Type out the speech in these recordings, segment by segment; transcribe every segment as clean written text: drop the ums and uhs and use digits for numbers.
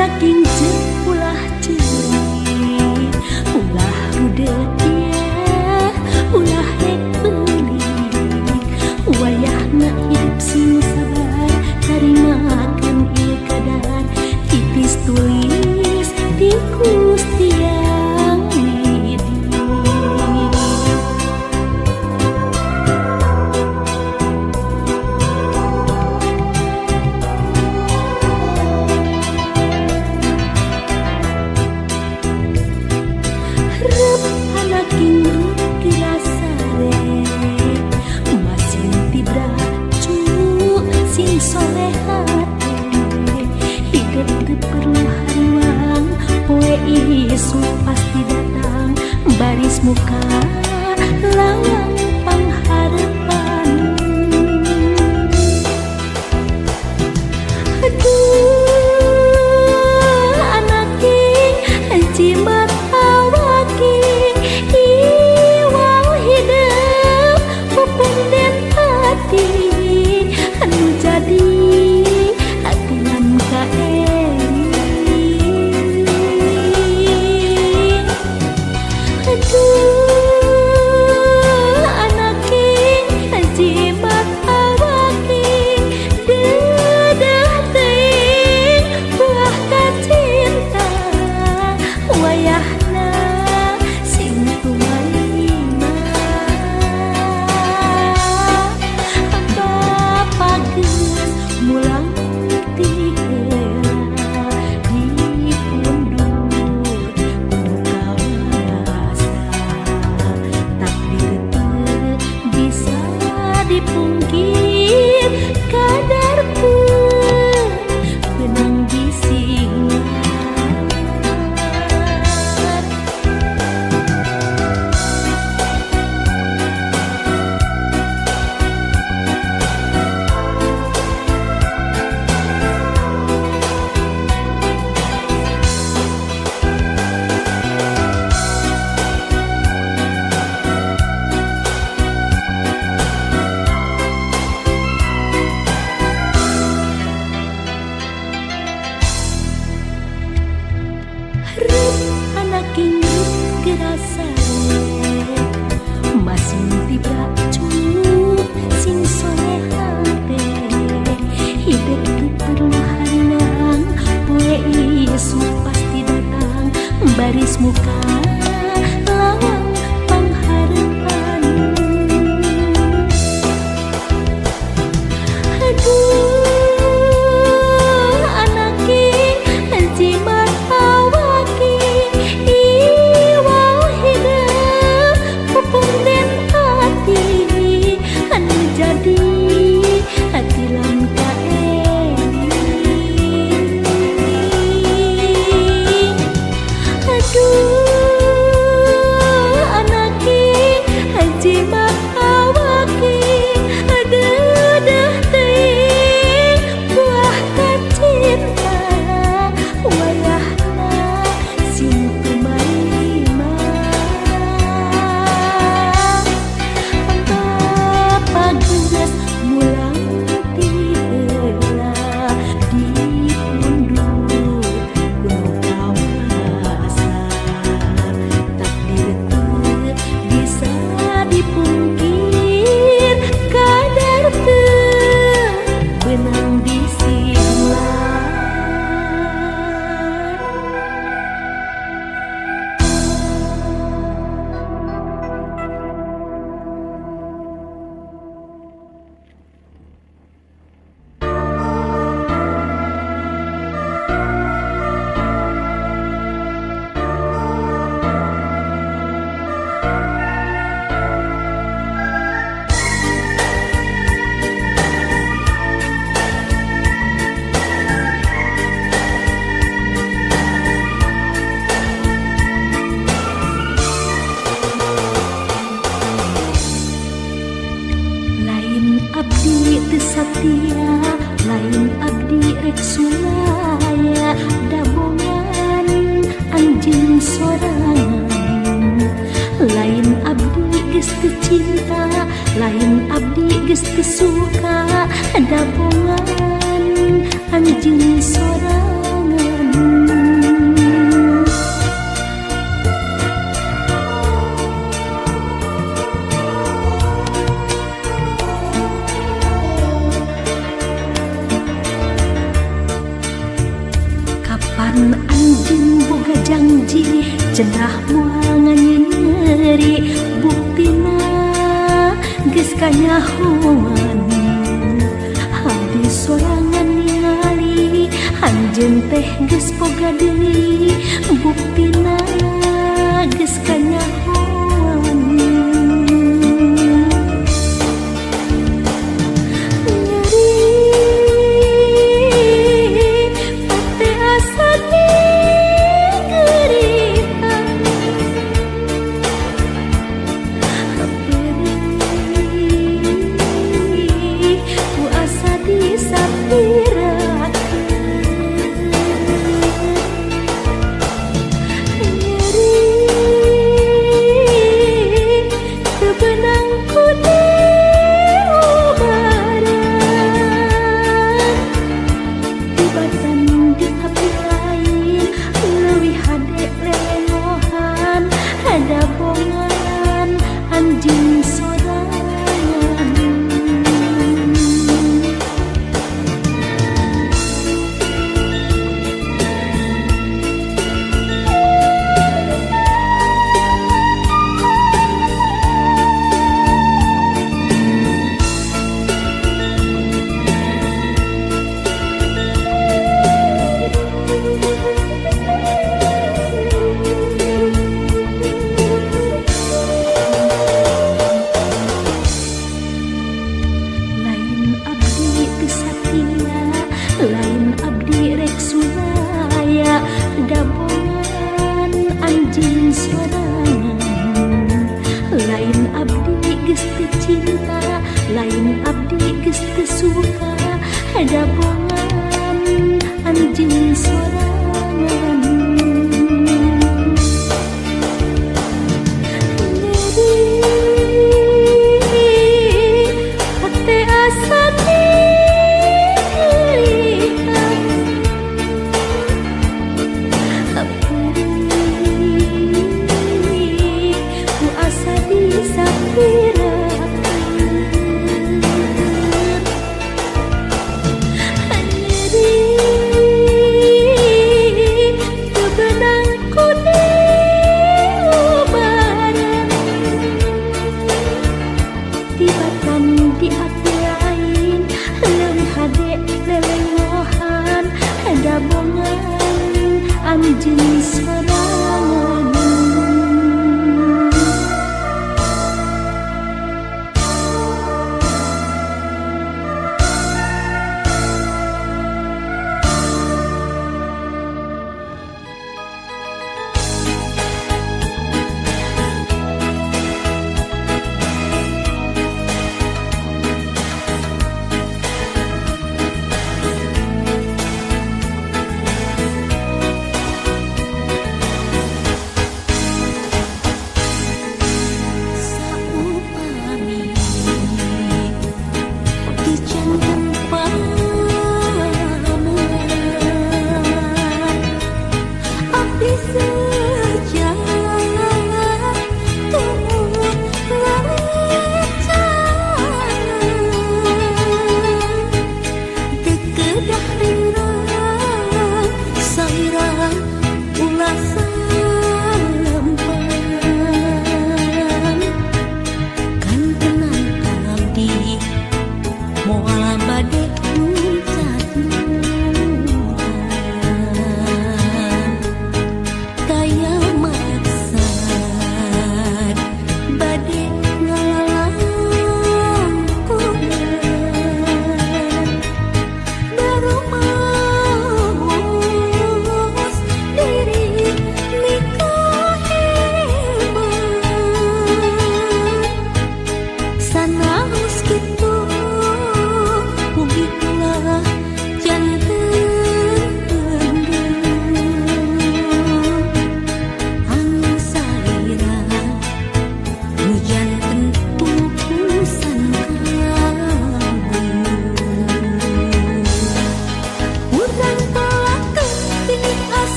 anak ginjal ulah ceri, ulah rudet dia, ulah rek beulik, wayahna hidup sing sabar, tarimakan ieu kadar, tipis tulis di Gusti Yang Widi. Isu pasti datang, baris muka lawang pengharapan. Aduh anaki jimat awaki, iwang hidup pupenden hati, anu jadi aturan kae. Baris muka lawang pengharapan. Aduh anaki jimat awaki, iwang hidup pupenden hati, anu jadi hati langka. Aduh sorangan lain abdi geus teu cinta lain abdi geus teu suka ada bongan anjeun sorangan kapan anjeun boga janji cenah moal nganyeri buktina geus kanyahoan habis sorangan ningali anjeun teh geus boga deui buktina geus kanyahoan lain abdi rek sunaya dabongan anjeun sorangan lain abdi geus teu cinta lain abdi geus teu suka dabongan anjeun sorangan hate asa di hati lain leuwih hade lelengohan dabongan anjeun sorangan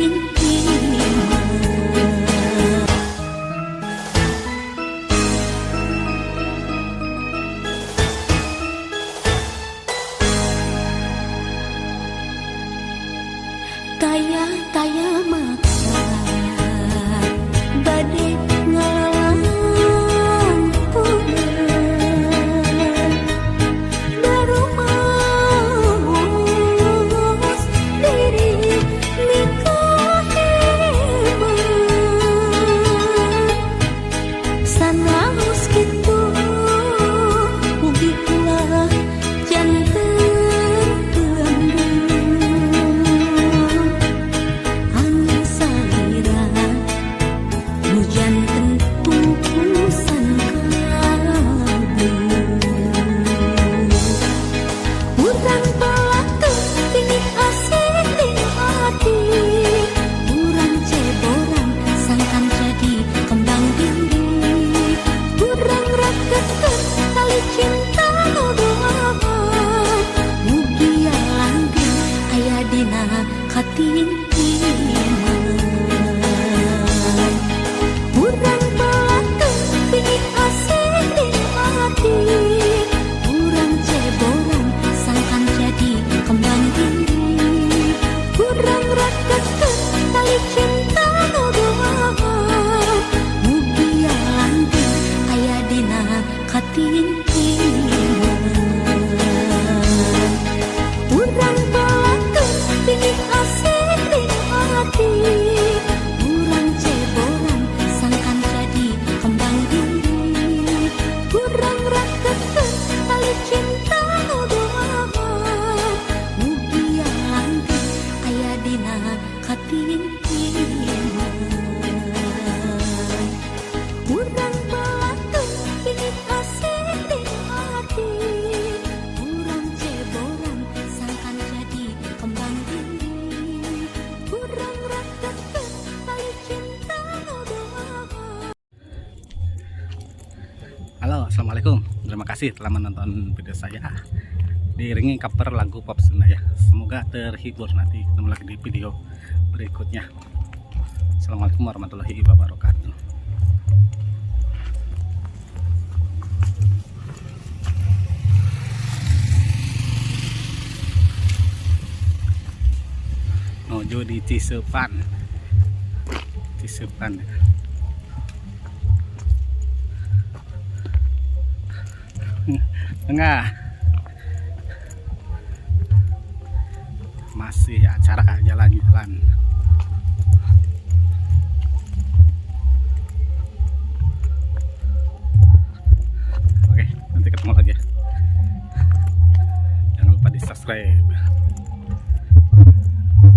katingin timah. Taya maksa bade ngalalang punan baru maus diri nikah hebat sanaus gitu ugi pula janten katingin timah. Urang balakeun pingin asih nikmati, urang ceboran sangkan jadi kembang diri, urang rakeun tali cinta nu doaan, mugia langgeng aya dina katingin timah. Urang balakeun pingin urang ceboran sangkan jadi kembang diri, urang rakeun tali cinta nu doaan, mugia langgeng aya dina katingin timah. Urang balakeun pingin asih nikmati, urang ceboran sangkan jadi kembang diri, urang rakeun tali cinta nu doaan. Halo, assalamualaikum. Terima kasih telah menonton video saya. Diiringi cover lagu pop Sunda ya. Semoga terhibur. Nanti ketemu lagi di video berikutnya. Assalamualaikum warahmatullahi wabarakatuh. Menuju di Cisepan. Tengah masih acara jalan-jalan.